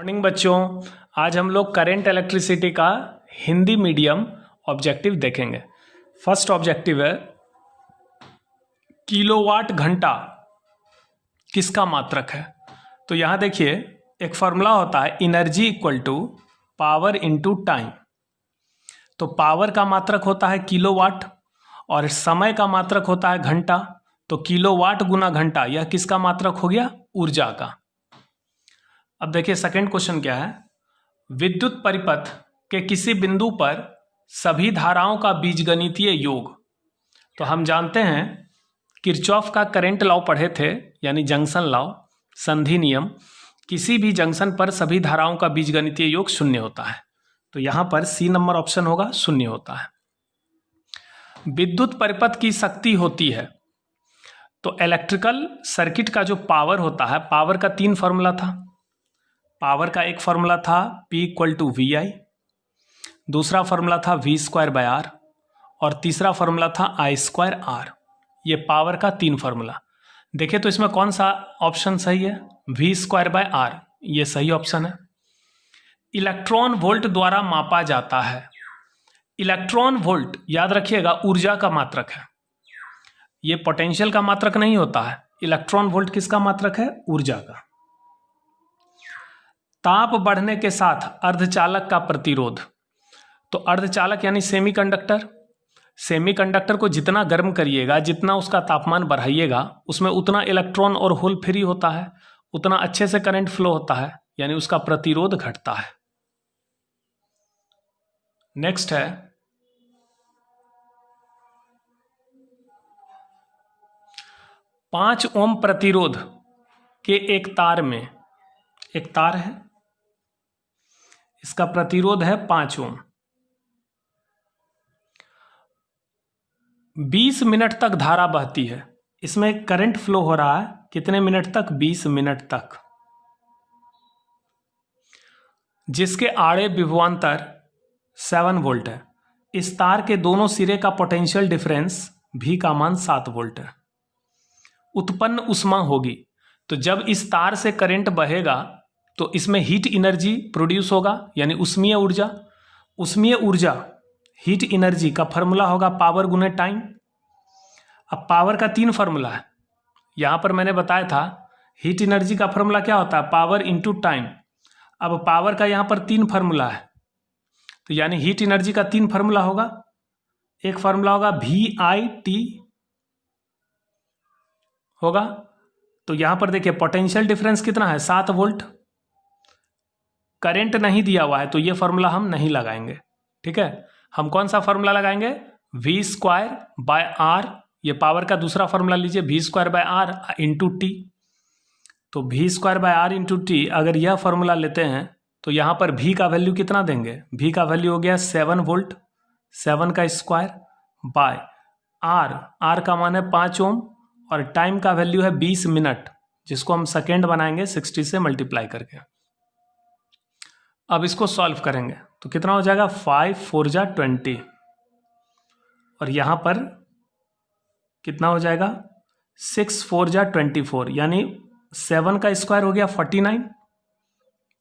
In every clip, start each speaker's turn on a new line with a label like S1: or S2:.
S1: Morning बच्चों, आज हम लोग करंट इलेक्ट्रिसिटी का हिंदी मीडियम ऑब्जेक्टिव देखेंगे। फर्स्ट ऑब्जेक्टिव है किलोवाट घंटा किसका मात्रक है। तो यहाँ देखिए एक फॉर्मूला होता है energy equal to power into time. तो पावर का मात्रक होता है किलोवाट और समय का मात्रक होता है घंटा। तो किलोवाट गुना घंटा, यह किसका मात्रक हो गया? ऊर्जा का। अब देखिए सेकंड क्वेश्चन क्या है। विद्युत परिपथ के किसी बिंदु पर सभी धाराओं का बीजगणितीय योग। तो हम जानते हैं किरचॉफ का करंट लॉ पढ़े थे, यानी जंक्शन लॉ, संधि नियम। किसी भी जंक्शन पर सभी धाराओं का बीजगणितीय योग शून्य होता है। तो यहां पर सी नंबर ऑप्शन होगा, शून्य होता है। विद्युत परिपथ की शक्ति होती है। तो इलेक्ट्रिकल सर्किट का जो पावर होता है, पावर का तीन फॉर्मूला था। पावर का एक फॉर्मूला था P इक्वल टू वी आई, दूसरा फॉर्मूला था V स्क्वायर बाय आर और तीसरा फॉर्मूला था I स्क्वायर आर। ये पावर का तीन फॉर्मूला। देखिए तो इसमें कौन सा ऑप्शन सही है? V स्क्वायर बाय आर, ये सही ऑप्शन है। इलेक्ट्रॉन वोल्ट द्वारा मापा जाता है। इलेक्ट्रॉन वोल्ट याद रखिएगा ऊर्जा का मात्रक है, ये पोटेंशियल का मात्रक नहीं होता है। इलेक्ट्रॉन वोल्ट किसका मात्रक है? ऊर्जा का। ताप बढ़ने के साथ अर्धचालक का प्रतिरोध। तो अर्धचालक यानी सेमीकंडक्टर, सेमीकंडक्टर को जितना गर्म करिएगा, जितना उसका तापमान बढ़ाइएगा, उसमें उतना इलेक्ट्रॉन और होल फ्री होता है, उतना अच्छे से करंट फ्लो होता है, यानी उसका प्रतिरोध घटता है। नेक्स्ट है 5 ओम प्रतिरोध के एक तार में, एक तार है, इसका प्रतिरोध है 5 ओम। 20 मिनट तक धारा बहती है। इसमें करंट फ्लो हो रहा है कितने मिनट तक? 20 मिनट तक। जिसके आड़े विभवांतर 7 वोल्ट है। इस तार के दोनों सिरे का पोटेंशियल डिफरेंस V का मान 7 वोल्ट है। उत्पन्न ऊष्मा होगी। तो जब इस तार से करंट बहेगा तो इसमें हीट एनर्जी प्रोड्यूस होगा, यानी उष्मीय ऊर्जा। उष्मीय ऊर्जा हीट एनर्जी का फॉर्मूला होगा पावर गुने टाइम। अब पावर का तीन फॉर्मूला है, यहां पर मैंने बताया था हीट एनर्जी का फॉर्मूला क्या होता है? Power into time. अब पावर का यहां पर तीन फॉर्मूला है, तो यानी हीट एनर्जी का तीन फॉर्मूला होगा। एक फॉर्मूला होगा VIT होगा। तो यहां पर देखिए पोटेंशियल डिफरेंस कितना है? 7 वोल्ट। करंट नहीं दिया हुआ है तो ये फॉर्मूला हम नहीं लगाएंगे, ठीक है। हम कौन सा फॉर्मूला लगाएंगे? V square by R. ये पावर का दूसरा फॉर्मूला लीजिए, V square by R into T. तो V square by R into T, अगर यह फॉर्मूला लेते हैं तो यहां पर V का वैल्यू कितना देंगे? V का वैल्यू हो गया 7 वोल्ट, 7 का स्क्वायर बाय आर, आर का मान है 5 ओम और टाइम का वैल्यू है 20 मिनट, जिसको हम सेकेंड बनाएंगे 60 से मल्टीप्लाई करके। अब इसको सॉल्व करेंगे तो कितना हो जाएगा? 5 4 जा 20 और यहां पर कितना हो जाएगा? 6 4 जा 24, यानी 7 का स्क्वायर हो गया 49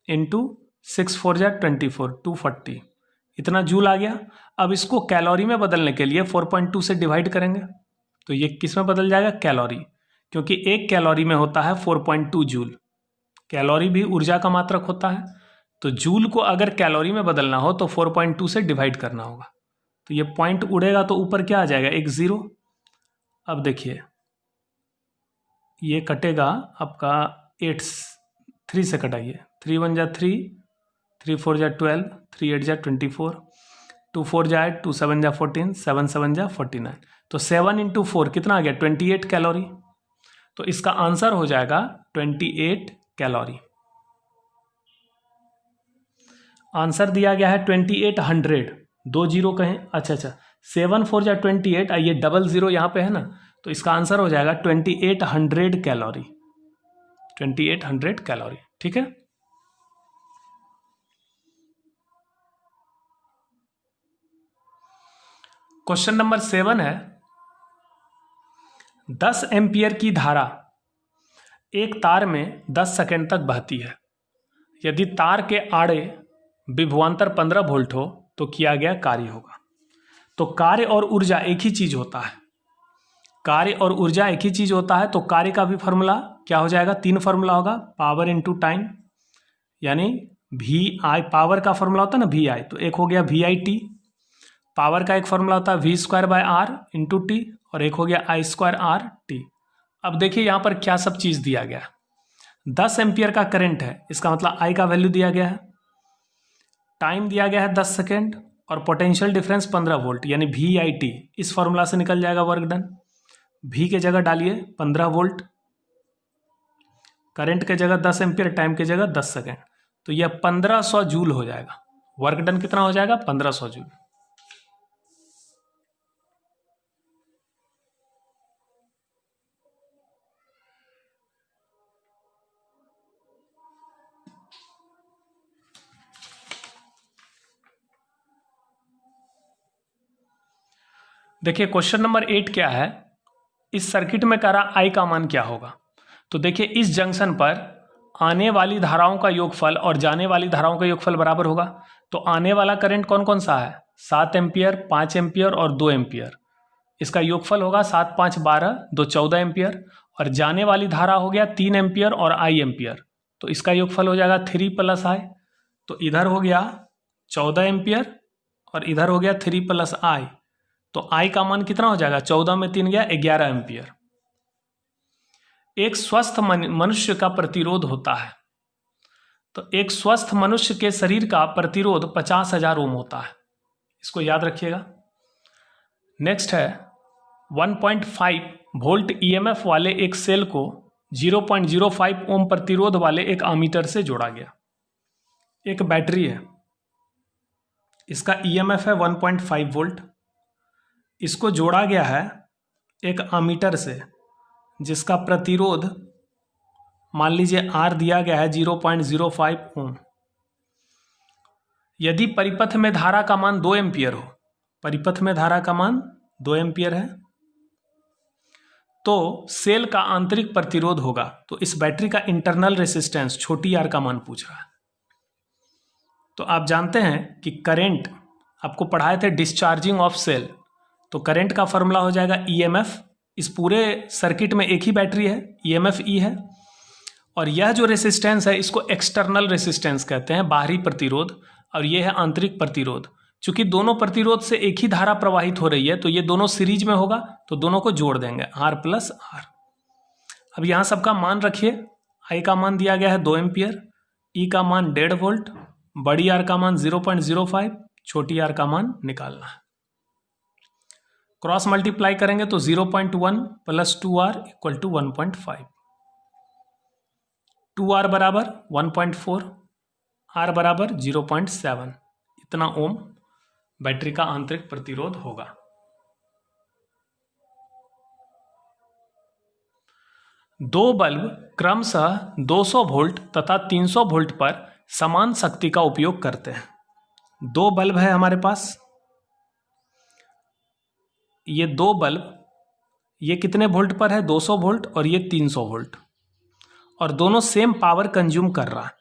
S1: इंटू 6 4 जा 24, 240, इतना जूल आ गया। अब इसको कैलोरी में बदलने के लिए 4.2 से डिवाइड करेंगे तो ये किस में बदल जाएगा? कैलोरी, क्योंकि एक कैलोरी में होता है 4.2 जूल। कैलोरी भी ऊर्जा का मात्रक होता है, तो जूल को अगर कैलोरी में बदलना हो तो 4.2 से डिवाइड करना होगा। तो ये पॉइंट उड़ेगा तो ऊपर क्या आ जाएगा? एक 0। अब देखिए ये कटेगा आपका 8, 3 से कटाइए, 3 1 जा 3, 3 4 जा 12, 3 8 जा 24, 2 4 जा 8, 2 7 जा 14, 7 7 जा 49। तो 7 इंटू 4 कितना आ गया? 28 कैलोरी। तो इसका आंसर हो जाएगा 28 कैलोरी। आंसर दिया गया है 2800, 2 जीरो कहें, अच्छा 7 4 जा 28, ये डबल जीरो यहाँ पे है ना, तो इसका आंसर हो जाएगा 2800 कैलोरी, 2800 कैलोरी, ठीक है। क्वेश्चन नंबर 7 है 10 एम्पियर की धारा एक तार में 10 सेकंड तक बहती है। यदि तार के आड़े विभवांतर 15 वोल्ट हो तो किया गया कार्य होगा। तो कार्य और ऊर्जा एक ही चीज होता है, कार्य और ऊर्जा एक ही चीज होता है। तो कार्य का भी फॉर्मूला क्या हो जाएगा, 3 फॉर्मूला होगा, पावर इंटू टाइम, यानी वी आई, पावर का फॉर्मूला होता है ना वी आई, तो एक हो गया वी आई टी, पावर का एक फॉर्मूला होता है V square by R into T, और एक हो गया आई स्क्वायर आर टी। अब देखिए यहाँ पर क्या सब चीज दिया गया, 10 एम्पियर का करंट है, इसका मतलब आई का वैल्यू दिया गया है, टाइम दिया गया है 10 सेकेंड, और पोटेंशियल डिफरेंस 15 वोल्ट, यानी वी आई टी। इस फॉर्मूला से निकल जाएगा वर्क डन। वी के जगह डालिए 15 वोल्ट, करंट के जगह 10 एम्पियर, टाइम के जगह 10 सेकेंड, तो यह 1500 जूल हो जाएगा। वर्क डन कितना हो जाएगा, 1500 जूल। देखिए क्वेश्चन नंबर 8 क्या है, इस सर्किट में कह रहा आई का मान क्या होगा। तो देखिए इस जंक्शन पर आने वाली धाराओं का योगफल और जाने वाली धाराओं का योगफल बराबर होगा। तो आने वाला करंट कौन कौन सा है, 7 एम्पियर, 5 एम्पियर और 2 एम्पियर, इसका योगफल होगा 7 5 12, 2 14 एम्पियर। और जाने वाली धारा हो गया 3 एम्पियर और आई एम्पियर, तो इसका योगफल हो जाएगा 3 प्लस आई। तो इधर हो गया 14 एम्पियर और इधर हो गया 3 प्लस आई, तो आई का मान कितना हो जाएगा, 14 में 3 गया 11 एम्पियर। एक स्वस्थ मनुष्य का प्रतिरोध होता है, तो एक स्वस्थ मनुष्य के शरीर का प्रतिरोध 50,000 ओम होता है, इसको याद रखिएगा। नेक्स्ट है 1.5 वोल्ट ईएमएफ वाले एक सेल को 0.05 ओम प्रतिरोध वाले एक एमीटर से जोड़ा गया। एक बैटरी है, इसका ईएमएफ है 1.5 वोल्ट, इसको जोड़ा गया है एक एमीटर से जिसका प्रतिरोध मान लीजिए R दिया गया है 0.05 ओम। यदि परिपथ में धारा का मान 2 एम्पियर हो, परिपथ में धारा का मान 2 एम्पियर है, तो सेल का आंतरिक प्रतिरोध होगा। तो इस बैटरी का इंटरनल रेसिस्टेंस छोटी r का मान पूछ रहा है। तो आप जानते हैं कि करंट, आपको पढ़ाए थे डिस्चार्जिंग ऑफ सेल, तो करंट का फॉर्मूला हो जाएगा ईएमएफ। इस पूरे सर्किट में एक ही बैटरी है, ईएमएफ ई है, और यह जो रेसिस्टेंस है इसको एक्सटर्नल रेसिस्टेंस कहते हैं, बाहरी प्रतिरोध, और यह है आंतरिक प्रतिरोध। चूंकि दोनों प्रतिरोध से एक ही धारा प्रवाहित हो रही है तो ये दोनों सीरीज में होगा, तो दोनों को जोड़ देंगे R प्लस R। अब यहां सबका मान रखिए, आई का मान दिया गया है 2 एम्पियर, ई का मान 1.5 वोल्ट, बड़ी R का मान 0.05, छोटी R का मान निकालना है। क्रॉस मल्टीप्लाई करेंगे तो 0.1 plus 2R equal to 1.5, 2R बराबर 1.4, R बराबर 0.7, इतना ओम बैटरी का आंतरिक प्रतिरोध होगा। दो बल्ब क्रमशः 200 वोल्ट तथा 300 वोल्ट पर समान शक्ति का उपयोग करते हैं। दो बल्ब है हमारे पास, ये दो बल्ब, ये कितने वोल्ट पर है, 200 वोल्ट, और ये 300 वोल्ट, और दोनों सेम पावर कंज्यूम कर रहा है।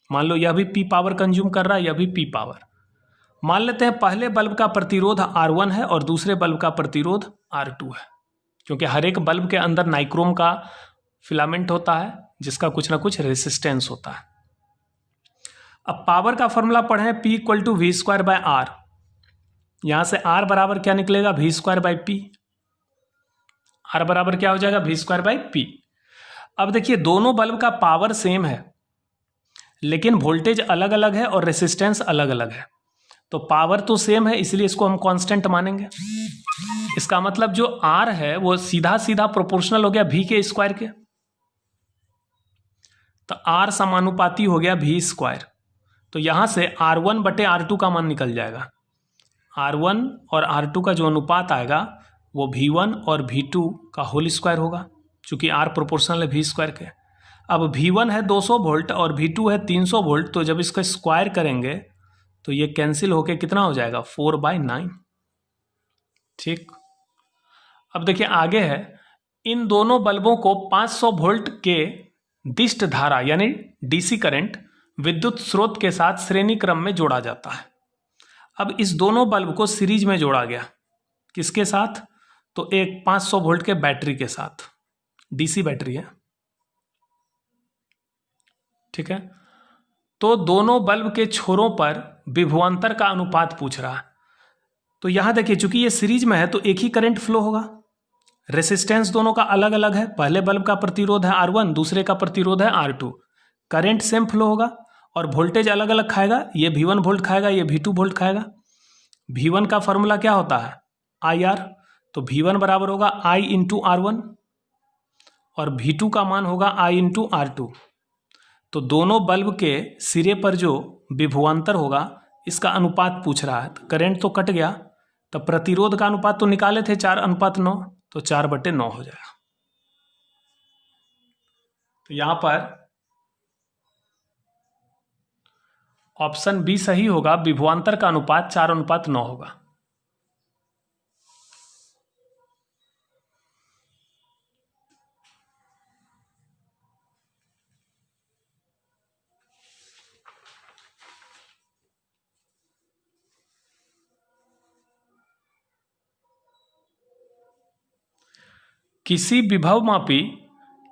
S1: मान लो यह भी पी पावर कंज्यूम कर रहा है, यह भी पी पावर। मान लेते हैं पहले बल्ब का प्रतिरोध R1 है और दूसरे बल्ब का प्रतिरोध R2 है, क्योंकि हर एक बल्ब के अंदर नाइक्रोम का फिलामेंट होता है जिसका कुछ ना कुछ रेसिस्टेंस होता है। अब पावर का फॉर्मूला पढ़ें, P equal to V square by R. यहां से R बराबर क्या निकलेगा, V square by P. R बराबर क्या हो जाएगा, वी स्क्वायर बाई पी। अब देखिए दोनों बल्ब का पावर सेम है लेकिन वोल्टेज अलग अलग है और रेसिस्टेंस अलग अलग है। तो पावर तो सेम है इसलिए इसको हम कांस्टेंट मानेंगे। इसका मतलब जो R है वो सीधा सीधा प्रोपोर्शनल हो गया V के स्क्वायर के, तो R समानुपाती हो गया V स्क्वायर। तो यहां से R1 बटे R2 का मान निकल जाएगा। R1 और R2 का जो अनुपात आएगा वो V1 और V2 का होल स्क्वायर होगा, चूंकि R प्रोपोर्शनल है V स्क्वायर के। अब V1 है 200 वोल्ट और V2 है 300 वोल्ट, तो जब इसका स्क्वायर करेंगे तो ये कैंसिल होके कितना हो जाएगा, 4/9। ठीक, अब देखिए आगे है, इन दोनों बल्बों को 500 वोल्ट के दिष्ट धारा यानी डीसी करंट विद्युत स्रोत के साथ श्रेणी क्रम में जोड़ा जाता है। अब इस दोनों बल्ब को सीरीज में जोड़ा गया, किसके साथ? तो एक 500 वोल्ट के बैटरी के साथ, डीसी बैटरी है, ठीक है। तो दोनों बल्ब के छोरों पर विभवांतर का अनुपात पूछ रहा है। तो यहां देखिए, चूंकि ये सीरीज में है तो एक ही करंट फ्लो होगा, रेसिस्टेंस दोनों का अलग अलग है, पहले बल्ब का प्रतिरोध है R1, दूसरे का प्रतिरोध है R2, करंट सेम फ्लो होगा और वोल्टेज अलग अलग खाएगा, ये V1 वोल्ट खाएगा, ये V2 वोल्ट खाएगा। V1 का फॉर्मूला क्या होता है? IR, तो V1 बराबर होगा I इंटू R1 और V2 का मान होगा I इंटू R2। तो दोनों बल्ब के सिरे पर जो विभवांतर होगा इसका अनुपात पूछ रहा है। तो करंट तो कट गया, तो प्रतिरोध का अनुपात तो निकाले थे 4:9, तो 4/9 हो जाएगा। तो यहां पर ऑप्शन बी सही होगा, विभवांतर का अनुपात 4:9 होगा। किसी विभवमापी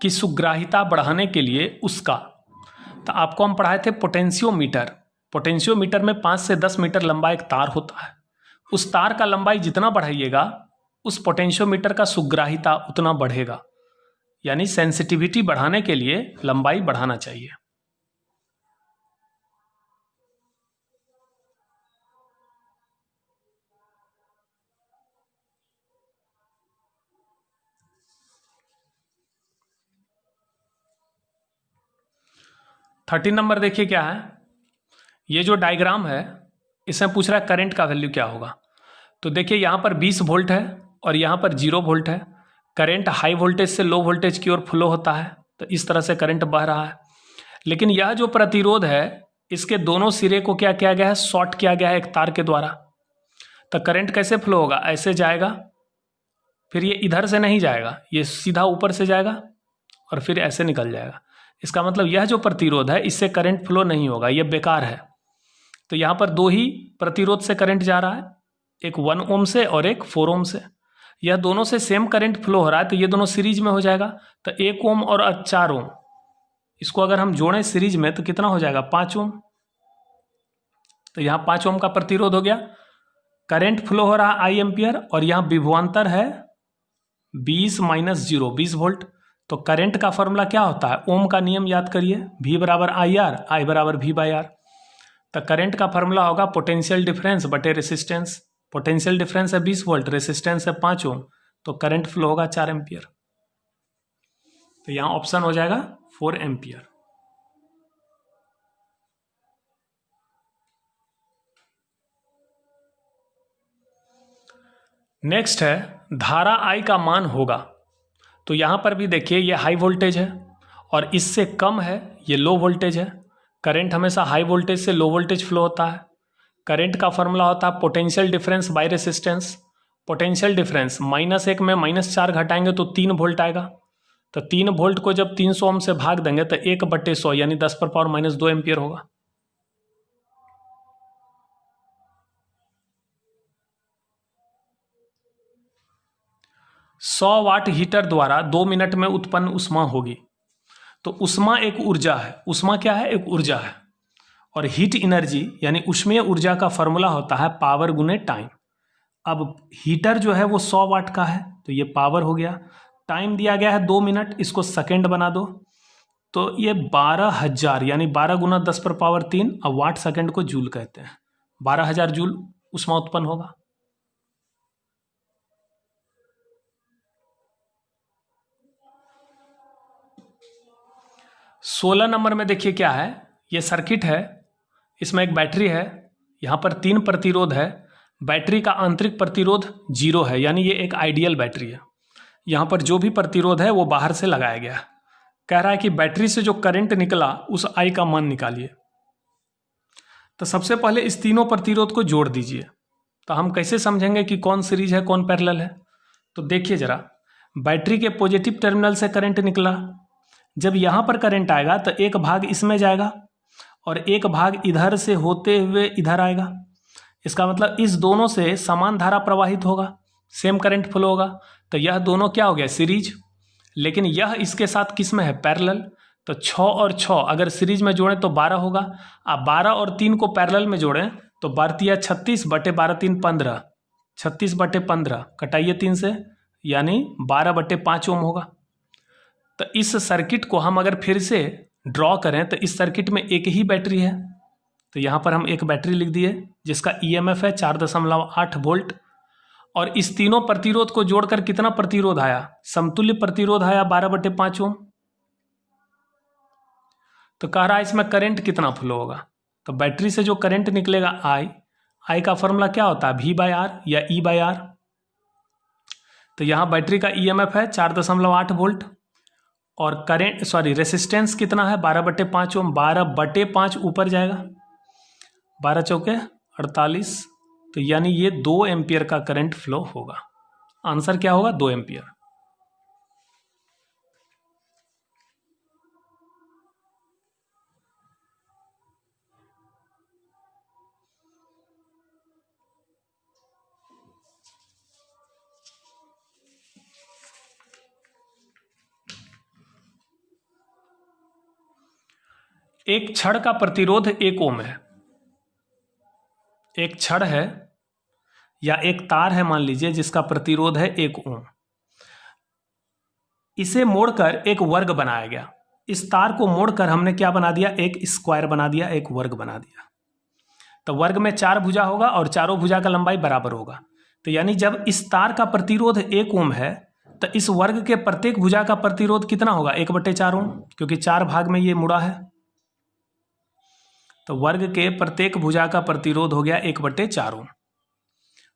S1: की सुग्राहिता बढ़ाने के लिए उसका, तो आपको हम पढ़ाए थे पोटेंशियोमीटर। पोटेंशियोमीटर में 5 से 10 मीटर लंबा एक तार होता है, उस तार का लंबाई जितना बढ़ाइएगा उस पोटेंशियोमीटर का सुग्राहिता उतना बढ़ेगा, यानी सेंसिटिविटी बढ़ाने के लिए लंबाई बढ़ाना चाहिए। थर्टीन नंबर देखिए क्या है, ये जो डायग्राम है इसमें पूछ रहा है करंट का वैल्यू क्या होगा। तो देखिए यहाँ पर 20 वोल्ट है और यहाँ पर 0 वोल्ट है। करंट हाई वोल्टेज से लो वोल्टेज की ओर फ्लो होता है, तो इस तरह से करंट बह रहा है। लेकिन यह जो प्रतिरोध है इसके दोनों सिरे को क्या किया गया है? शॉर्ट किया गया है एक तार के द्वारा। तो करंट कैसे फ्लो होगा? ऐसे जाएगा, फिर ये इधर से नहीं जाएगा, ये सीधा ऊपर से जाएगा और फिर ऐसे निकल जाएगा। इसका मतलब यह जो प्रतिरोध है इससे करंट फ्लो नहीं होगा, यह बेकार है। तो यहाँ पर दो ही प्रतिरोध से करंट जा रहा है, एक 1 ओम से और एक 4 ओम से। यह दोनों से सेम करंट फ्लो हो रहा है, तो ये दोनों सीरीज में हो जाएगा। तो 1 ओम और 4 ओम, इसको अगर हम जोड़ें सीरीज में तो कितना हो जाएगा? 5 ओम। तो यहाँ 5 ओम का प्रतिरोध हो गया, करंट फ्लो हो रहा है I एम्पियर और यहाँ विभवांतर है 20 - 0, 20 वोल्ट। तो करंट का फॉर्मूला क्या होता है? ओम का नियम याद करिए, V बराबर IR, I बराबर V/R। तो करंट का फॉर्मूला होगा पोटेंशियल डिफरेंस बटे रेसिस्टेंस। पोटेंशियल डिफरेंस है 20 वोल्ट, रेसिस्टेंस है 5 ओम, तो करंट फ्लो होगा 4 एम्पियर। तो यहाँ ऑप्शन हो जाएगा 4 एम्पियर। नेक्स्ट है धारा I का मान होगा। तो यहाँ पर भी देखिए ये हाई वोल्टेज है और इससे कम है ये लो वोल्टेज है। करंट हमेशा हाई वोल्टेज से लो वोल्टेज फ्लो होता है। करंट का फॉर्मूला होता है potential difference bye resistance. Potential difference -1 में -4 घटाएंगे तो 3 वोल्ट आएगा। तो 3 वोल्ट को जब 300 ओम से भाग देंगे तो 1/100 यानी 10⁻² एम्पियर होगा। सौ वाट हीटर द्वारा 2 मिनट में उत्पन्न ऊष्मा होगी। तो ऊष्मा एक ऊर्जा है, ऊष्मा क्या है? एक ऊर्जा है। और हीट एनर्जी यानी ऊष्मीय ऊर्जा का फॉर्मूला होता है पावर गुने टाइम। अब हीटर जो है वो 100 वाट का है, तो ये पावर हो गया। टाइम दिया गया है 2 मिनट, इसको सेकेंड बना दो, तो ये 12,000 यानी 12 × 10⁻3 और वाट सेकेंड को जूल कहते हैं। 12,000 जूल ऊष्मा उत्पन्न होगा। सोलह नंबर में देखिए क्या है, ये सर्किट है, इसमें एक बैटरी है, यहाँ पर 3 प्रतिरोध है। बैटरी का आंतरिक प्रतिरोध 0 है, यानी ये एक आइडियल बैटरी है। यहाँ पर जो भी प्रतिरोध है वो बाहर से लगाया गया है। कह रहा है कि बैटरी से जो करंट निकला उस I का मान निकालिए। तो सबसे पहले इस तीनों प्रतिरोध को जोड़ दीजिए। तो हम कैसे समझेंगे कि कौन सीरीज है कौन पैरेलल है? तो देखिए जरा, बैटरी के पॉजिटिव टर्मिनल से करंट निकला, जब यहाँ पर करंट आएगा तो एक भाग इसमें जाएगा और एक भाग इधर से होते हुए इधर आएगा। इसका मतलब इस दोनों से समान धारा प्रवाहित होगा, सेम करंट फ्लो होगा। तो यह दोनों क्या हो गया, सीरीज। लेकिन यह इसके साथ किस में है, पैरेलल। तो 6 और 6 अगर सीरीज में जोड़ें तो 12 होगा। अब 12 और 3 को पैरेलल में जोड़ें तो 12 36 बटे 12 3 15, 36 बटे 15 कटाइए 3 से, यानी 12 बटे 5 ओम होगा। तो इस सर्किट को हम अगर फिर से ड्रॉ करें तो इस सर्किट में एक ही बैटरी है। तो यहाँ पर हम एक बैटरी लिख दिए जिसका ईएमएफ है 4.8 वोल्ट। और इस तीनों प्रतिरोध को जोड़कर कितना प्रतिरोध आया, समतुल्य प्रतिरोध आया 12 बटे 5 ओम। तो कह रहा है इसमें करंट कितना फ्लो होगा। तो बैटरी से जो करंट निकलेगा आई का फॉर्मूला क्या होता है, V/R या E/R। तो यहाँ बैटरी का ईएमएफ है 4.8 वोल्ट और करंट रेसिस्टेंस कितना है 12 बटे 5 ओम। 12 बटे 5 ऊपर जाएगा, 12 चौके 48, तो यानी ये 2 एम्पियर का करंट फ्लो होगा। आंसर क्या होगा, 2 एम्पियर। एक छड़ का प्रतिरोध 1 ओम है। एक छड़ है या एक तार है मान लीजिए जिसका प्रतिरोध है 1 ओम। इसे मोड़कर एक वर्ग बनाया गया। इस तार को मोड़कर हमने क्या बना दिया, एक स्क्वायर बना दिया, एक वर्ग बना दिया। तो वर्ग में 4 भुजा होगा और चारों भुजा का लंबाई बराबर होगा। तो यानी जब इस तार का प्रतिरोध 1 ओम है तो इस वर्ग के प्रत्येक भुजा का प्रतिरोध कितना होगा, 1/4 ओम, क्योंकि 4 भाग में ये मुड़ा है। तो वर्ग के प्रत्येक भुजा का प्रतिरोध हो गया 1/4 ओम।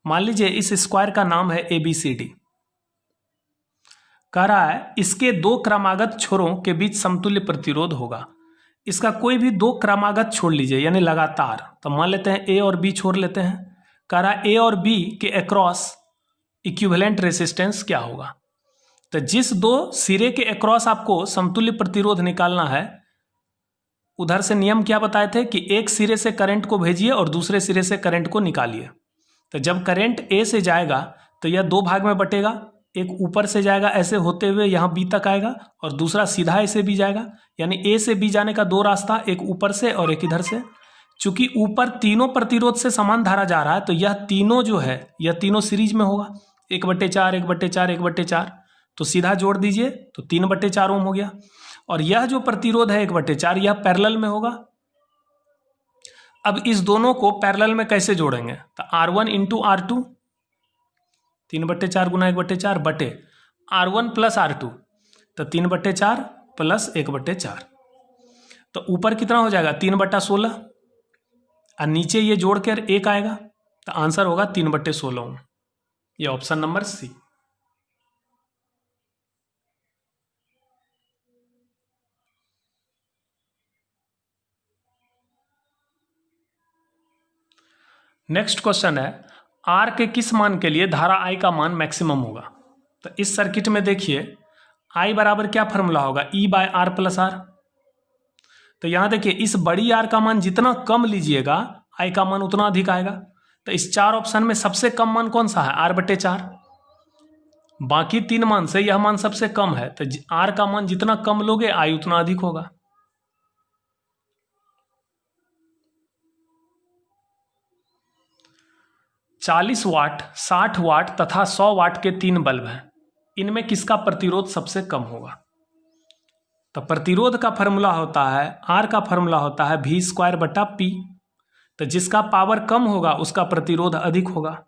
S1: मान लीजिए इस स्क्वायर का नाम है ABCD। कह रहा है इसके 2 क्रमागत छोरों के बीच समतुल्य प्रतिरोध होगा। इसका कोई भी 2 क्रमागत छोड़ लीजिए यानी लगातार। तो मान लेते हैं A और B छोड़ लेते हैं। कह रहा है A और B के अक्रॉस इक्विवेलेंट रेसिस्टेंस क्या होगा। तो जिस 2 सिरे के अक्रॉस आपको समतुल्य प्रतिरोध निकालना है, उधर से नियम क्या बताए थे कि एक सिरे से करंट को भेजिए और दूसरे सिरे से करंट को निकालिए। तो जब करंट A से जाएगा तो यह 2 भाग में बटेगा, एक ऊपर से जाएगा ऐसे होते हुए यहाँ B तक आएगा और दूसरा सीधा ऐसे B जाएगा, यानी A से B जाने का 2 रास्ता, एक ऊपर से और एक इधर से। चूंकि ऊपर तीनों प्रतिरोध से समान धारा जा रहा है तो यह तीनों जो है यह तीनों सीरीज में होगा, 1/4 1/4 1/4। तो सीधा जोड़ दीजिए तो 3/4 ओम हो गया। और यह जो प्रतिरोध है 1/4 यह पैरेलल में होगा। अब इस दोनों को पैरेलल में कैसे जोड़ेंगे, तो R1 इंटू R2, 3/4 गुना 1/4 बटे R1 प्लस R2, तो 3/4 प्लस 1/4। तो ऊपर कितना हो जाएगा 3/16 और नीचे ये जोड़ कर 1 आएगा। तो आंसर होगा 3/16 ओम। ये option number C. Next question है R के किस मान के लिए धारा I का मान मैक्सिमम होगा। तो इस सर्किट में देखिए I बराबर क्या फॉर्मूला होगा, E/R प्लस R। तो यहां देखिए इस बड़ी R का मान जितना कम लीजिएगा I का मान उतना अधिक आएगा। तो इस 4 ऑप्शन में सबसे कम मान कौन सा है, R/4। बाकी 3 मान से यह मान सबसे कम है, तो R का मान जितना कम लोगे I उतना अधिक होगा। चालीस वाट, 60 वाट तथा 100 वाट के 3 बल्ब हैं। इनमें किसका प्रतिरोध सबसे कम होगा। तो प्रतिरोध का फॉर्मूला होता है, R का फॉर्मूला होता है V²/P। तो जिसका पावर कम होगा उसका प्रतिरोध अधिक होगा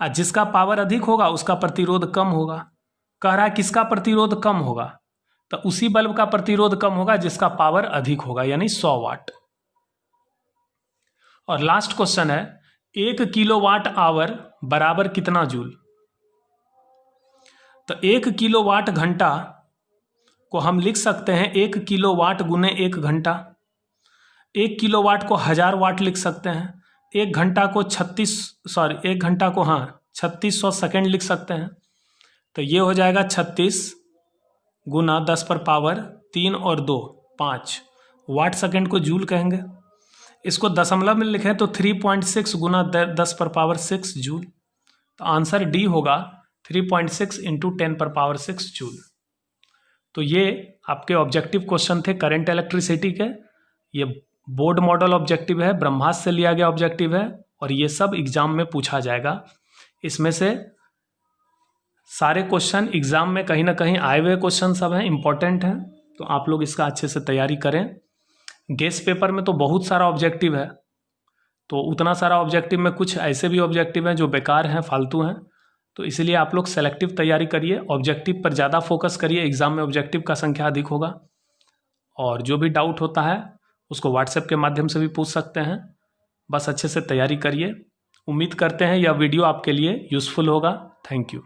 S1: और जिसका पावर अधिक होगा उसका प्रतिरोध कम होगा। कह रहा है किसका प्रतिरोध कम होगा, तो उसी बल्ब का प्रतिरोध कम होगा जिसका पावर अधिक होगा, यानी 100 वाट। और लास्ट क्वेश्चन है 1 किलोवाट आवर बराबर कितना जूल। तो 1 किलोवाट घंटा को हम लिख सकते हैं 1 किलोवाट गुने 1 घंटा। 1 किलोवाट को 1000 वाट लिख सकते हैं। 1 घंटा को 3600 सेकेंड लिख सकते हैं। तो ये हो जाएगा 36 गुना 10 पर पावर 3 और 2 5 वाट सेकेंड को जूल कहेंगे। इसको दशमलव में लिखें तो 3.6 गुना 10⁻6 जूल। तो आंसर डी होगा 3.6 इंटू 10⁻6 जूल। तो ये आपके ऑब्जेक्टिव क्वेश्चन थे करंट इलेक्ट्रिसिटी के। ये बोर्ड मॉडल ऑब्जेक्टिव है, ब्रह्मास्त्र से लिया गया ऑब्जेक्टिव है, और ये सब एग्जाम में पूछा जाएगा। इसमें से सारे क्वेश्चन एग्जाम में कहीं ना कहीं आए हुए क्वेश्चन सब हैं, इंपॉर्टेंट हैं। तो आप लोग इसका अच्छे से तैयारी करें। गेस पेपर में तो बहुत सारा ऑब्जेक्टिव है, तो उतना सारा ऑब्जेक्टिव में कुछ ऐसे भी ऑब्जेक्टिव हैं जो बेकार हैं, फालतू हैं। तो इसलिए आप लोग सेलेक्टिव तैयारी करिए, ऑब्जेक्टिव पर ज़्यादा फोकस करिए। एग्जाम में ऑब्जेक्टिव का संख्या अधिक होगा। और जो भी डाउट होता है उसको व्हाट्सएप के माध्यम से भी पूछ सकते हैं। बस अच्छे से तैयारी करिए। उम्मीद करते हैं यह वीडियो आपके लिए यूज़फुल होगा। Thank you.